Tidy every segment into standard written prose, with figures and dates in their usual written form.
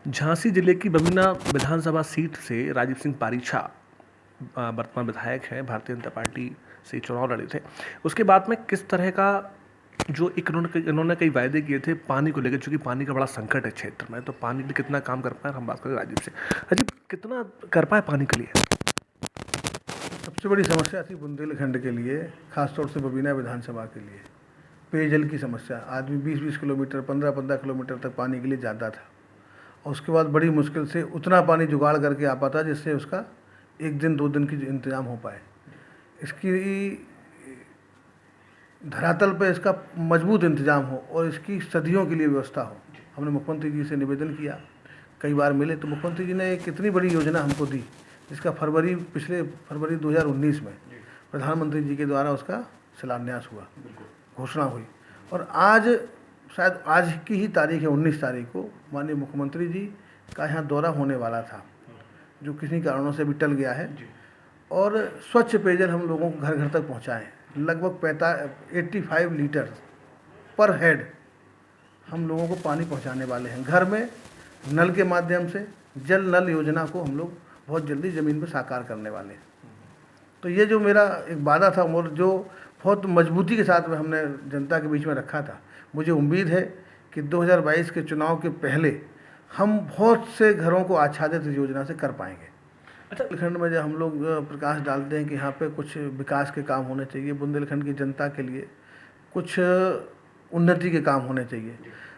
झांसी जिले की बमिना विधानसभा सीट से राजीव सिंह पारीछा वर्तमान विधायक हैं, भारतीय जनता पार्टी से चुनाव लड़े थे। उसके बाद में किस तरह का जो इन्होंने कई वायदे किए थे पानी को लेकर, चूंकि पानी का बड़ा संकट है क्षेत्र में, तो पानी के लिए कितना काम कर पाए, हम बात करें राजीव से। राजीव, कितना कर पाए पानी के लिए? सबसे बड़ी समस्या थी बुंदेलखंड के लिए, खासतौर से बबीना विधानसभा के लिए पेयजल की समस्या। आदमी 20-20 किलोमीटर 15-15 किलोमीटर तक पानी के लिए जाता था और उसके बाद बड़ी मुश्किल से उतना पानी जुगाड़ करके आ पाता जिससे उसका एक दिन 2 दिन की इंतज़ाम हो पाए। इसकी धरातल पर इसका मजबूत इंतज़ाम हो और इसकी सदियों के लिए व्यवस्था हो। हमने मुख्यमंत्री जी से निवेदन किया, कई बार मिले, तो मुख्यमंत्री जी ने एक इतनी बड़ी योजना हमको दी जिसका पिछले फरवरी 2019 में प्रधानमंत्री जी के द्वारा उसका शिलान्यास हुआ, घोषणा हुई। और आज शायद आज की ही तारीख है, 19 तारीख को माननीय मुख्यमंत्री जी का यहाँ दौरा होने वाला था, जो किसी कारणों से भी टल गया है। और स्वच्छ पेयजल हम लोगों को घर घर तक पहुँचाएँ। लगभग 85 लीटर पर हेड हम लोगों को पानी पहुँचाने वाले हैं घर में। नल के माध्यम से जल नल योजना को हम लोग बहुत जल्दी ज़मीन पर साकार करने वाले हैं। तो ये जो मेरा एक वादा था और जो बहुत मजबूती के साथ में हमने जनता के बीच में रखा था, मुझे उम्मीद है कि 2022 के चुनाव के पहले हम बहुत से घरों को आच्छादित इस योजना से कर पाएंगे। अच्छा, बुंदेलखंड में जब हम लोग प्रकाश डालते हैं कि यहाँ पे कुछ विकास के काम होने चाहिए, बुंदेलखंड की जनता के लिए कुछ उन्नति के काम होने चाहिए,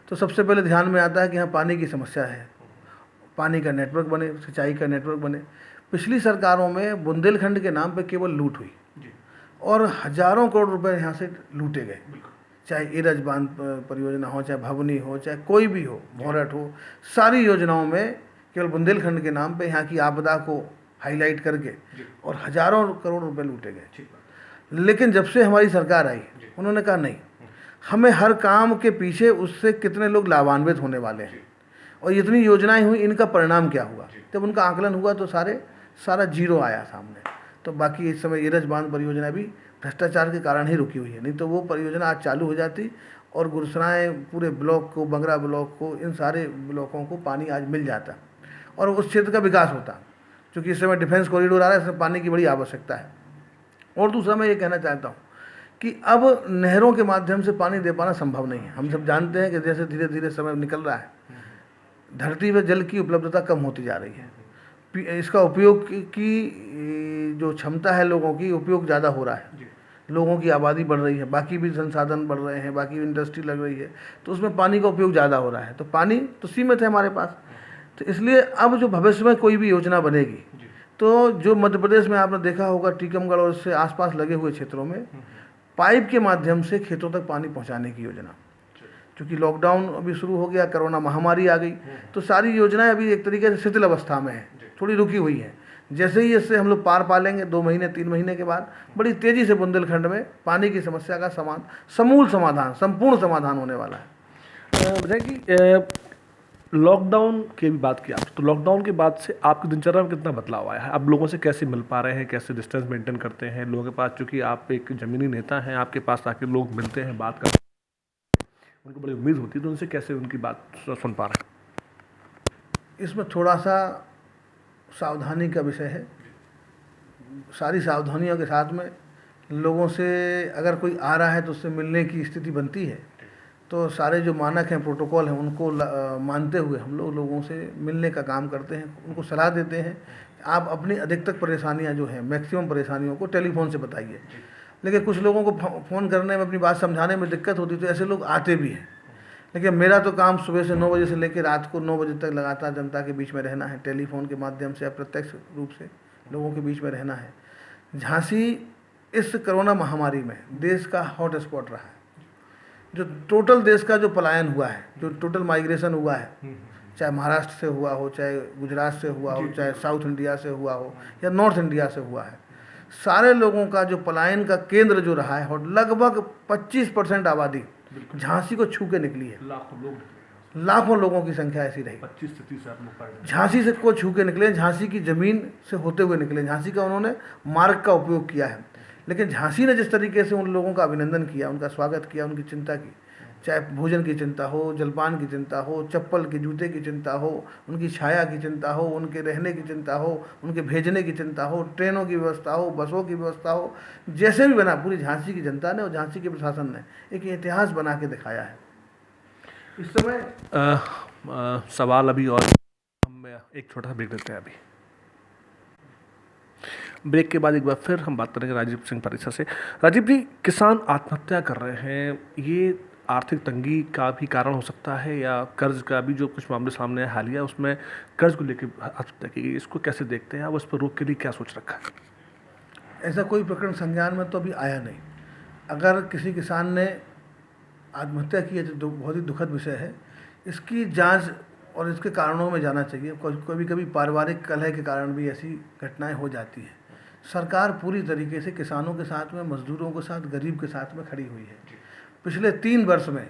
तो सबसे पहले ध्यान में आता है कि यहाँ पानी की समस्या है। पानी का नेटवर्क बने, सिंचाई का नेटवर्क बने। पिछली सरकारों में बुंदेलखंड के नाम पे केवल लूट हुई और हजारों करोड़ रुपए यहाँ से लूटे गए, चाहे इरज बांध परियोजना हो, चाहे भवनी हो, चाहे कोई भी हो, भौरट हो। सारी योजनाओं में केवल बुंदेलखंड के नाम पे यहाँ की आपदा को हाईलाइट करके और हजारों करोड़ रुपए लूटे गए। लेकिन जब से हमारी सरकार आई, उन्होंने कहा नहीं, हमें हर काम के पीछे उससे कितने लोग लाभान्वित होने वाले हैं और इतनी योजनाएं हुई, इनका परिणाम क्या हुआ। जब उनका आकलन हुआ तो सारा जीरो आया सामने। तो बाकी इस समय इरज बांध परियोजना भी भ्रष्टाचार के कारण ही रुकी हुई है, नहीं तो वो परियोजना आज चालू हो जाती और गुरसराय पूरे ब्लॉक को, बंगरा ब्लॉक को, इन सारे ब्लॉकों को पानी आज मिल जाता और उस क्षेत्र का विकास होता। क्योंकि इस समय डिफेंस कॉरिडोर आ रहा है, इसमें पानी की बड़ी आवश्यकता है। और दूसरा मैं ये कहना चाहता हूँ कि अब नहरों के माध्यम से पानी दे पाना संभव नहीं है। हम सब जानते हैं कि जैसे धीरे धीरे समय निकल रहा है, धरती पर जल की उपलब्धता कम होती जा रही है। इसका उपयोग की जो क्षमता है लोगों की, उपयोग ज़्यादा हो रहा है, लोगों की आबादी बढ़ रही है, बाकी भी संसाधन बढ़ रहे हैं, बाकी इंडस्ट्री लग रही है, तो उसमें पानी का उपयोग ज़्यादा हो रहा है। तो पानी तो सीमित है हमारे पास। तो इसलिए अब जो भविष्य में कोई भी योजना बनेगी, तो जो मध्य प्रदेश में आपने देखा होगा, टीकमगढ़ और इससे आसपास लगे हुए क्षेत्रों में पाइप के माध्यम से खेतों तक पानी पहुँचाने की योजना। क्योंकि लॉकडाउन अभी शुरू हो गया, कोरोना महामारी आ गई, तो सारी योजनाएं अभी एक तरीके से शिथिल अवस्था में है, थोड़ी रुकी हुई है। जैसे ही इससे हम लोग पार पा लेंगे 2 महीने 3 महीने के बाद, बड़ी तेज़ी से बुंदेलखंड में पानी की समस्या का समूल समाधान, संपूर्ण समाधान होने वाला है। बताइए कि लॉकडाउन की भी बात की आप, तो लॉकडाउन के बाद से आपकी दिनचर्या में कितना बदलाव आया है? आप लोगों से कैसे मिल पा रहे हैं, कैसे डिस्टेंस मेंटेन करते हैं लोगों के पास? चूँकि आप एक ज़मीनी नेता हैं, आपके पास आके लोग मिलते हैं, बात करते हैं, उनको बड़ी उम्मीद होती है, तो उनसे कैसे उनकी बात सुन पा रहे हैं? इसमें थोड़ा सा सावधानी का विषय है। सारी सावधानियों के साथ में लोगों से अगर कोई आ रहा है तो उससे मिलने की स्थिति बनती है, तो सारे जो मानक हैं, प्रोटोकॉल हैं, उनको मानते हुए हम लोगों से मिलने का काम करते हैं, उनको सलाह देते हैं। आप अपनी अधिकतर परेशानियां जो हैं, मैक्सिमम परेशानियों को टेलीफोन से बताइए। लेकिन कुछ लोगों को फ़ोन करने में, अपनी बात समझाने में दिक्कत होती, तो ऐसे लोग आते भी हैं। लेकिन मेरा तो काम सुबह से 9 बजे से लेकर रात को 9 बजे तक लगातार जनता के बीच में रहना है, टेलीफोन के माध्यम से अप्रत्यक्ष रूप से लोगों के बीच में रहना है। झांसी इस कोरोना महामारी में देश का हॉट स्पॉट रहा है। जो टोटल देश का जो पलायन हुआ है, जो टोटल माइग्रेशन हुआ है, चाहे महाराष्ट्र से हुआ हो, चाहे गुजरात से हुआ हो, चाहे साउथ इंडिया से हुआ हो या नॉर्थ इंडिया से हुआ है, सारे लोगों का जो पलायन का केंद्र जो रहा है, लगभग 25% आबादी झांसी को छू के निकली है। लाखों लोगों की संख्या ऐसी रही, 25 से 30 लोग झांसी से को छू के निकले, झांसी की ज़मीन से होते हुए निकले, झांसी का उन्होंने मार्ग का उपयोग किया है। लेकिन झांसी ने जिस तरीके से उन लोगों का अभिनंदन किया, उनका स्वागत किया, उनकी चिंता की, चाहे भोजन की चिंता हो, जलपान की चिंता हो, चप्पल के जूते की चिंता हो, उनकी छाया की चिंता हो, उनके रहने की चिंता हो, उनके भेजने की चिंता हो, ट्रेनों की व्यवस्था हो, बसों की व्यवस्था हो, जैसे भी बना, पूरी झांसी की जनता ने और झांसी के प्रशासन ने एक इतिहास बना के दिखाया है इस समय। सवाल अभी और हम एक छोटा सा ब्रेक लेते हैं अभी। ब्रेक के बाद एक बार फिर हम बात करेंगे राजीव सिंह पारीछा से। राजीव जी, किसान आत्महत्या कर रहे हैं, ये आर्थिक तंगी का भी कारण हो सकता है या कर्ज का भी जो कुछ मामले सामने आए हालिया, उसमें कर्ज को लेकर आत्महत्या की गई, इसको कैसे देखते हैं आप? उस पर रोक के लिए क्या सोच रखा है? ऐसा कोई प्रकरण संज्ञान में तो अभी आया नहीं। अगर किसी किसान ने आत्महत्या की है तो बहुत ही दुखद विषय है। इसकी जांच और इसके कारणों में जाना चाहिए। कभी कभी पारिवारिक कलह के कारण भी ऐसी घटनाएं हो जाती हैं। सरकार पूरी तरीके से किसानों के साथ में, मजदूरों के साथ, गरीब के साथ में खड़ी हुई है। पिछले 3 वर्ष में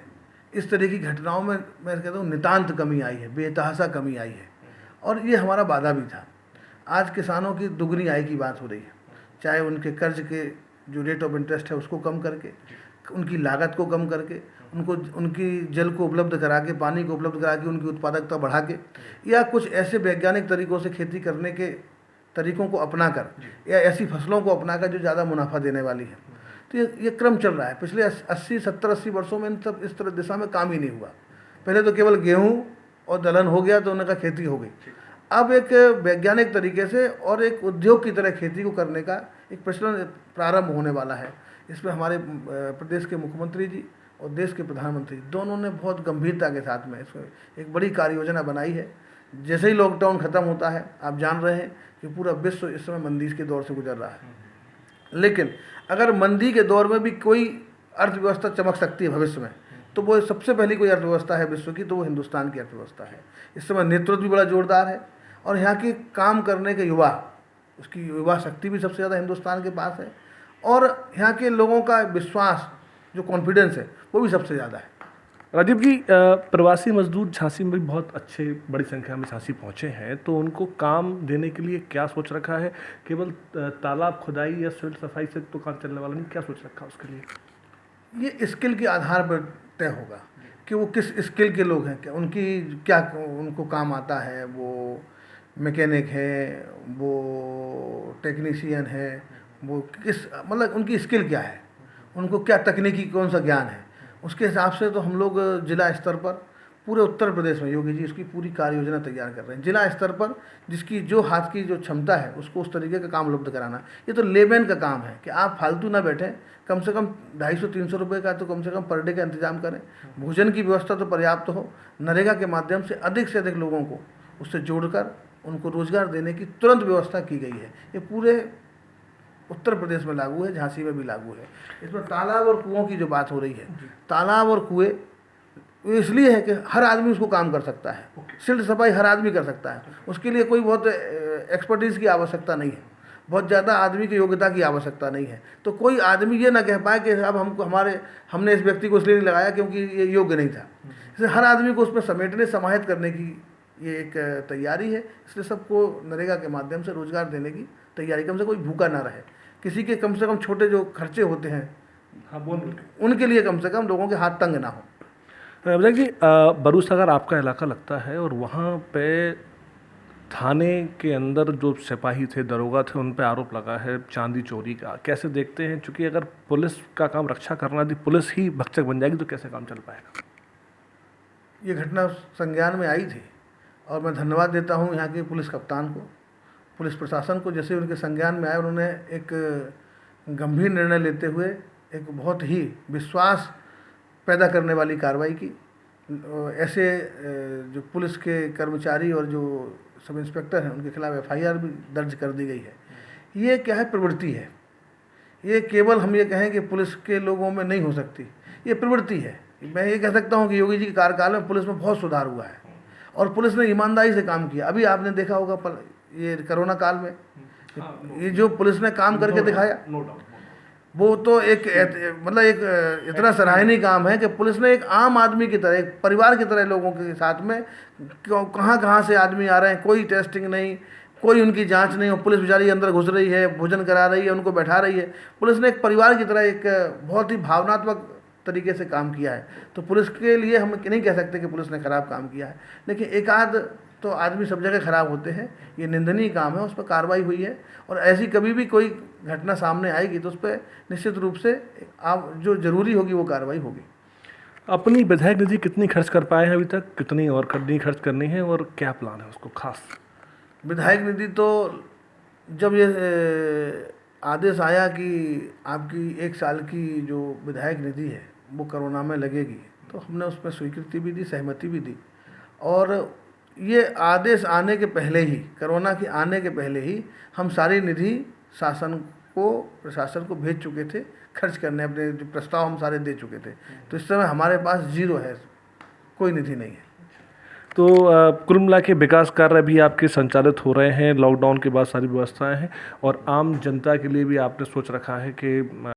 इस तरह की घटनाओं में मैं कहता हूँ नितांत कमी आई है, बेतहाशा कमी आई है, और ये हमारा वादा भी था। आज किसानों की दुगनी आय की बात हो रही है, चाहे उनके कर्ज के जो रेट ऑफ इंटरेस्ट है उसको कम करके, उनकी लागत को कम करके, उनको उनकी जल को उपलब्ध करा के, पानी को उपलब्ध करा के, उनकी उत्पादकता बढ़ा के, या कुछ ऐसे वैज्ञानिक तरीकों से खेती करने के तरीकों को अपनाकर, या ऐसी फसलों को अपनाकर जो ज़्यादा मुनाफा देने वाली है। तो ये क्रम चल रहा है। पिछले 80 वर्षों में इन सब इस तरह दिशा में काम ही नहीं हुआ। पहले तो केवल गेहूँ और दलहन हो गया तो उनका खेती हो गई। अब एक वैज्ञानिक तरीके से और एक उद्योग की तरह खेती को करने का एक प्रचलन प्रारंभ होने वाला है। इसमें हमारे प्रदेश के मुख्यमंत्री जी और देश के प्रधानमंत्री दोनों ने बहुत गंभीरता के साथ में इसमें एक बड़ी कार्य योजना बनाई है। जैसे ही लॉकडाउन ख़त्म होता है, आप जान रहे हैं कि पूरा विश्व इस समय मंदी के दौर से गुजर रहा है, लेकिन अगर मंदी के दौर में भी कोई अर्थव्यवस्था चमक सकती है भविष्य में, तो वो सबसे पहली कोई अर्थव्यवस्था है विश्व की, तो वो हिंदुस्तान की अर्थव्यवस्था है। इस समय नेतृत्व भी बड़ा जोरदार है, और यहाँ के काम करने के युवा, उसकी युवा शक्ति भी सबसे ज़्यादा हिंदुस्तान के पास है, और यहाँ के लोगों का विश्वास, जो कॉन्फिडेंस है, वो भी सबसे ज़्यादा है। राजीव जी, प्रवासी मजदूर झांसी में भी बहुत अच्छे बड़ी संख्या में झांसी पहुंचे हैं, तो उनको काम देने के लिए क्या सोच रखा है? केवल तालाब खुदाई या सिविल सफाई से तो काम चलने वाला नहीं, क्या सोच रखा है उसके लिए? ये स्किल के आधार पर तय होगा कि वो किस स्किल के लोग हैं, क्या उनकी क्या उनको काम आता है। वो मैकेनिक है, वो टेक्नीशियन है, वो किस मतलब उनकी स्किल क्या है, उनको क्या तकनीकी कौन सा ज्ञान है, उसके हिसाब से तो हम लोग जिला स्तर पर पूरे उत्तर प्रदेश में योगी जी उसकी पूरी कार्य योजना तैयार कर रहे हैं। जिला स्तर पर जिसकी जो हाथ की जो क्षमता है उसको उस तरीके का काम उपलब्ध कराना। ये तो लेबैन का काम है कि आप फालतू ना बैठें, कम से कम 250-300 रुपये का तो कम से कम पर डे का इंतजाम करें। भोजन की व्यवस्था तो पर्याप्त हो। नरेगा के माध्यम से अधिक लोगों को उससे जोड़कर उनको रोजगार देने की तुरंत व्यवस्था की गई है। ये पूरे उत्तर प्रदेश में लागू है, झांसी में भी लागू है। इसमें तालाब और कुओं की जो बात हो रही है, तालाब और कुएं इसलिए है कि हर आदमी उसको काम कर सकता है। सिल्ट सफाई हर आदमी कर सकता है, उसके लिए कोई बहुत एक्सपर्टीज़ की आवश्यकता नहीं है, बहुत ज़्यादा आदमी की योग्यता की आवश्यकता नहीं है। तो कोई आदमी ये ना कह पाए कि अब हमने इस व्यक्ति को इसलिए नहीं लगाया क्योंकि ये योग्य नहीं था। इसलिए हर आदमी को उसमें समेटने, समाहित करने की ये एक तैयारी है। इसलिए सबको नरेगा के माध्यम से रोजगार देने की तैयारी, कम से कोई भूखा ना रहे। किसी के कम से कम छोटे जो खर्चे होते हैं, हाँ, वो उनके लिए कम से कम लोगों के हाथ तंग ना हो। अभिषेक जी, बरूसागर आपका इलाका लगता है, और वहाँ पे थाने के अंदर जो सिपाही थे, दरोगा थे, उन पे आरोप लगा है चांदी चोरी का। कैसे देखते हैं? क्योंकि अगर पुलिस का काम रक्षा करना यदि पुलिस ही भक्षक बन जाएगी तो कैसे काम चल पाएगा? ये घटना संज्ञान में आई थी, और मैं धन्यवाद देता हूँ यहाँ के पुलिस कप्तान को, पुलिस प्रशासन को। जैसे उनके संज्ञान में आए, उन्होंने एक गंभीर निर्णय लेते हुए एक बहुत ही विश्वास पैदा करने वाली कार्रवाई की। ऐसे जो पुलिस के कर्मचारी और जो सब इंस्पेक्टर हैं उनके खिलाफ FIR भी दर्ज कर दी गई है। ये क्या है, प्रवृत्ति है। ये केवल हम ये कहें कि पुलिस के लोगों में नहीं हो सकती, ये प्रवृत्ति है। मैं ये कह सकता हूँ कि योगी जी के कार्यकाल में पुलिस में बहुत सुधार हुआ है, और पुलिस ने ईमानदारी से काम किया। अभी आपने देखा होगा ये कोरोना काल में ये जो पुलिस ने काम करके दिखाया, वो तो एक मतलब एक इतना सराहनीय काम है कि पुलिस ने एक आम आदमी की तरह, एक परिवार की तरह लोगों के साथ में कहाँ कहाँ से आदमी आ रहे हैं, कोई टेस्टिंग नहीं, कोई उनकी जांच नहीं हो, पुलिस बेचारी अंदर घुस रही है, भोजन करा रही है, उनको बैठा रही है। पुलिस ने एक परिवार की तरह एक बहुत ही भावनात्मक तरीके से काम किया है। तो पुलिस के लिए हम नहीं कह सकते कि पुलिस ने खराब काम किया है, लेकिन एक आध तो आदमी सब जगह खराब होते हैं। ये निंदनीय काम है, उस पर कार्रवाई हुई है, और ऐसी कभी भी कोई घटना सामने आएगी तो उस पर निश्चित रूप से आप जो जरूरी होगी वो कार्रवाई होगी। अपनी विधायक निधि कितनी खर्च कर पाए हैं अभी तक, कितनी और खर्च करनी है, और क्या प्लान है उसको खास? विधायक निधि तो जब ये आदेश आया कि आपकी 1 साल की जो विधायक निधि है वो कोरोना में लगेगी, तो हमने उसमें स्वीकृति भी दी, सहमति भी दी। और ये आदेश आने के पहले ही, कोरोना के आने के पहले ही हम सारी निधि प्रशासन को भेज चुके थे खर्च करने, अपने जो प्रस्ताव हम सारे दे चुके थे। तो इस समय हमारे पास जीरो है, कोई निधि नहीं है। तो कुल मिला के विकास कार्य भी आपके संचालित हो रहे हैं, लॉकडाउन के बाद सारी व्यवस्थाएं हैं, और आम जनता के लिए भी आपने सोच रखा है कि